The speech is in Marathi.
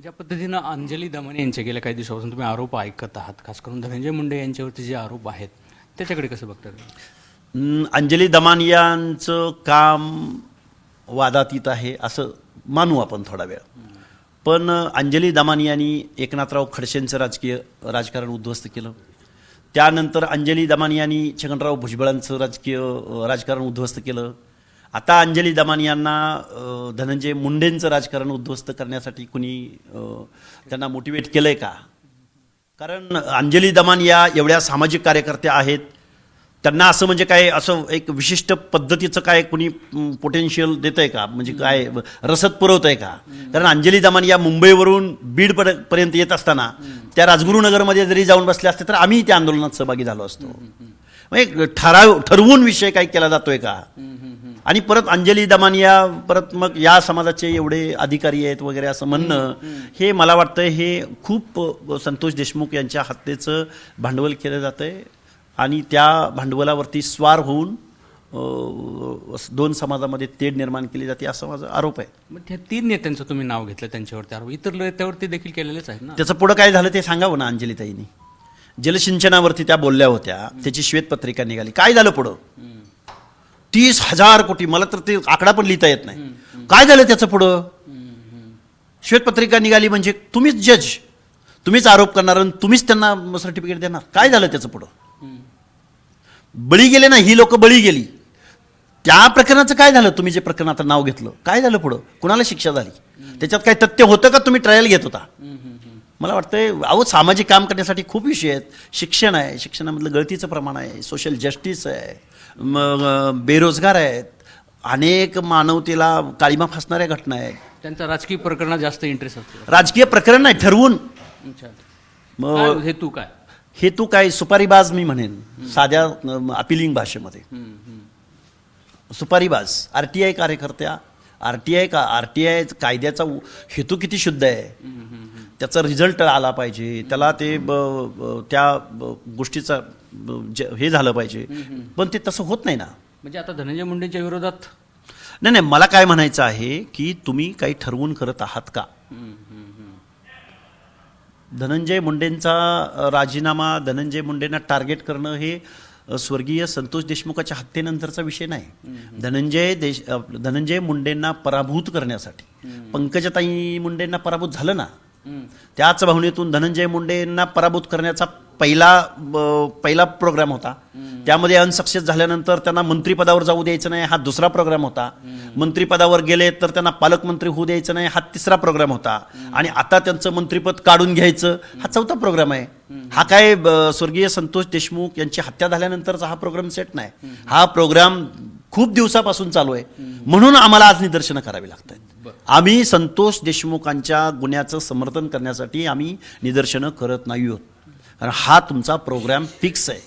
ज्या पद्धतीनं अंजली दमने यांचे गेल्या काही दिवसापासून तुम्ही आरोप ऐकत आहात, खास करून धनंजय मुंडे यांच्यावरती जे आरोप आहेत त्याच्याकडे कसं बघता तुम्ही? अंजली दमानियांचं काम वादातीत आहे असं मानू आपण थोडा वेळ. पण अंजली दमानियांनी एकनाथराव खडसेंचं राजकारण उद्ध्वस्त केलं. त्यानंतर अंजली दमानियांनी छगनराव भुजबळांचं राजकारण उद्ध्वस्त केलं. आता अंजली दमानियांना धनंजय मुंडेंचं राजकारण उद्ध्वस्त करण्यासाठी कुणी त्यांना मोटिवेट केलंय का? कारण अंजली दमानिया एवढ्या सामाजिक कार्यकर्त्या आहेत, त्यांना असं म्हणजे काय असं एक विशिष्ट पद्धतीचं काय कुणी पोटेन्शियल देतंय का, म्हणजे काय रसद पुरवतंय का? कारण अंजली दमानिया मुंबईवरून बीड पर्यंत येत असताना त्या राजगुरुनगरमध्ये जरी जाऊन बसल्या असते तर आम्ही त्या आंदोलनात सहभागी झालो असतो. म्हणजे ठरवून विषय काय केला जातोय का? आणि परत अंजली दमानिया परत मग या समाजाचे एवढे अधिकारी आहेत वगैरे असं म्हणणं, हे मला वाटतं हे खूप संतोष देशमुख यांच्या हत्येचं भांडवल केलं जातंय आणि त्या भांडवलावरती स्वार होऊन दोन समाजामध्ये तेढ निर्माण केली जाते असा माझा आरोप आहे. मग त्या 3 नेत्यांचं तुम्ही नाव घेतलं, त्यांच्यावरती आरोप इतर नेत्यावरती देखील केलेलेच आहेत ना. त्याचं पुढं काय झालं ते सांगावं ना. अंजलीताईंनी जलसिंचनावरती त्या बोलल्या होत्या, त्याची श्वेतपत्रिका निघाली. काय झालं पुढं? 30,000 कोटी, मला तर ते आकडा पण लिहिता येत नाही. काय झालं त्याचं पुढं? श्वेतपत्रिका निघाली म्हणजे तुम्हीच जज, तुम्हीच आरोप करणार आणि तुम्हीच त्यांना सर्टिफिकेट देणार. काय झालं त्याचं पुढं? बळी गेले ना, ही लोक बळी गेली. त्या प्रकरणाचं काय झालं? तुम्ही जे प्रकरण आता नाव घेतलं, काय झालं पुढं? कुणाला शिक्षा झाली? त्याच्यात काय तथ्य होतं का? तुम्ही ट्रायल घेत होता? मला वाटतंय अहो सामाजिक काम करण्यासाठी खूप विषय आहेत. शिक्षण आहे, शिक्षणामधलं गळतीचं प्रमाण आहे, सोशल जस्टिस आहे, बेरोजगार आहेत, अनेक मानवतेला काळीमा फासणाऱ्या घटना आहेत. त्यांचा राजकीय प्रकरणात जास्त इंटरेस्ट असतो. राजकीय प्रकरण नाही ठरवून. हेतू काय? हेतू काय? सुपारीबाज मी म्हणेन साध्या अपिलिंग भाषेमध्ये. सुपारीबाज आरटीआय कार्यकर्त्या, आरटीआय कायद्याचा हेतू किती शुद्ध आहे, त्याचा रिझल्ट आला पाहिजे, त्याला ते त्या गोष्टीचा हे झालं पाहिजे. पण ते तसं होत नाही ना. म्हणजे आता धनंजय मुंडेंच्या विरोधात नाही, मला काय म्हणायचं आहे की तुम्ही काही ठरवून करत आहात का? धनंजय मुंडेंचा राजीनामा, धनंजय मुंडेंना टार्गेट करणं हे स्वर्गीय संतोष देशमुखाच्या हत्येनंतरचा विषय नाही. धनंजय मुंडेंना पराभूत करण्यासाठी पंकजाताई मुंडेंना पराभूत झालं ना, त्याच भावनेतून धनंजय मुंडेंना पराभूत करण्याचा पहिला प्रोग्राम होता. त्यामध्ये अनसक्सेस झाल्यानंतर त्यांना मंत्रिपदावर जाऊ द्यायचं नाही, हा दुसरा प्रोग्राम होता. मंत्रिपदावर गेले तर त्यांना पालकमंत्री होऊ द्यायचं नाही, हा तिसरा प्रोग्राम होता. आणि आता त्यांचं मंत्रिपद काढून घ्यायचं, हा चौथा प्रोग्राम आहे. हा काय स्वर्गीय संतोष देशमुख यांची हत्या झाल्यानंतरचा हा प्रोग्राम सेट नाही. हा प्रोग्राम खूप दिवसापासून चालू आहे. म्हणून आम्हाला आज निदर्शनं करावी लागत आहेत. आम्ही संतोष देशमुखांच्या गुन्ह्याचं समर्थन करण्यासाठी आम्ही निदर्शनं करत नाही आहोत, कारण हा तुमचा प्रोग्राम फिक्स आहे.